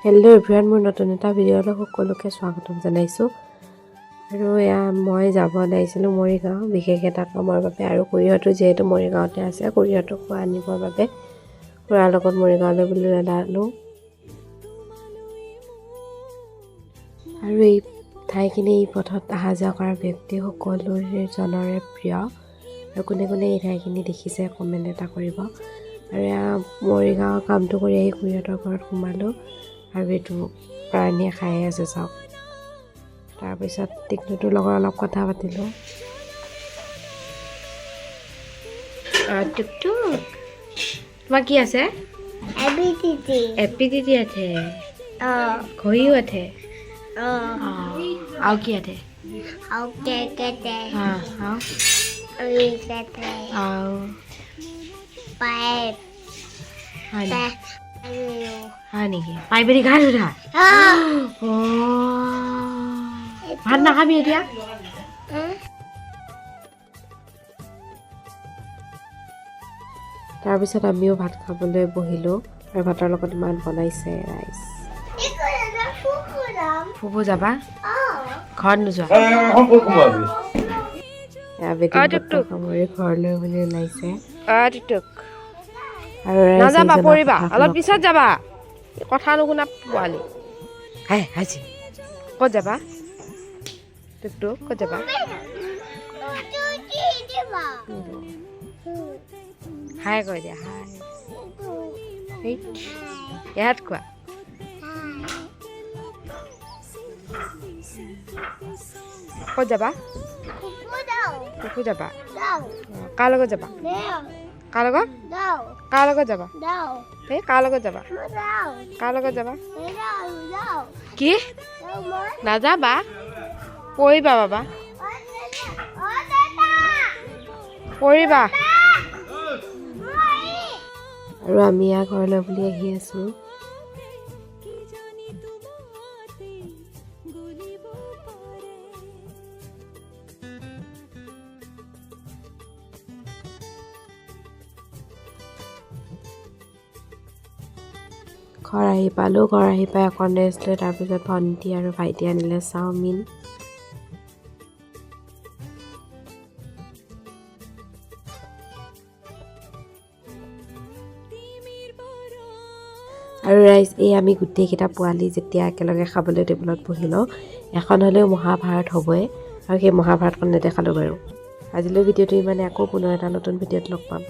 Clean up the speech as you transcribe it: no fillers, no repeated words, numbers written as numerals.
Hello' everyone, মোৰ নতুন এটা ভিডিঅ'লৈ সকলোকে স্বাগতম জনাইছোঁ। আৰু মই যাব লাগিছিলোঁ মৰিগাঁও বিশেষ এটা কামৰ বাবে, আৰু খুৰীহঁতো যিহেতু মৰিগাঁৱতে আছে, খুৰীহঁতক আনিবৰ বাবে খুৰাৰ লগত মৰিগাঁৱলৈ বুলি ওলালোঁ। আৰু এই ঠাইখিনি এই পথত অহা যোৱা কৰা ব্যক্তি সকলোজনৰে প্ৰিয়, আৰু কোনে কোনে এই ঠাইখিনি দেখিছে কমেণ্ট এটা কৰিব। আৰু মৰিগাঁৱৰ কামটো কৰি আহি খুৰীহঁতৰ ঘৰত সোমালোঁ, আৰু এইটো প্ৰাণীয়ে খাই আছে চাওক। তাৰপিছত টিকলুটোৰ লগত অলপ কথা পাতিলোঁ। টুকটুক, তোমাৰ কি আছে? এপিডিটি আছে, ঘড়িও আছে, আৰু কি আছে? হয় নেকি? পাই পিনি গা ধুলা? ভাত নাখাবি এতিয়া? তাৰপিছত আমিও ভাত খাবলৈ বহিলোঁ, আৰু ভাতৰ লগত ইমান বনাইছে ৰাইচ। ফুফু যাবা? ঘৰত নোযোৱা? সামৰি ঘৰলৈ বুলি ওলাইছে। আৰু নাযাবা, পৰিবা, অলপ পিছত যাবা। কথা নুশুনা পোৱালি। ক'ত যাবা? টুকটুক, ক'ত যাবা? হাই কৈ দিয়া, হাই। ইয়াত কোৱা। ক'ত যাবা? ফুফু যাবা? কাৰ লগত যাবা? কাৰ লগত? কাৰ লগত যাবা? এই কাৰ লগত যাবা? কাৰ লগত যাবা? কি? নাযাবা, পৰিবা বাবা, পৰিবা। আৰু আমি ঘৰলৈ বুলি আহি আছোঁ। ঘৰ আহি পালোঁ। ঘৰ আহি পাই অকণ ৰেষ্ট লৈ তাৰপিছত ভণ্টি আৰু ভাইটি আনিলে চাওমিন। আৰু ৰাইজ, এই আমি গোটেইকেইটা পোৱালি যেতিয়া একেলগে খাবলৈ টেবুলত বহি লওঁ, এখন হ'লেও মহাভাৰত হ'বই, আৰু সেই মহাভাৰতখন নেদেখালোঁ বাৰু। আজিলৈ ভিডিঅ'টো ইমানে, আকৌ পুনৰ এটা নতুন ভিডিঅ'ত লগ পাম।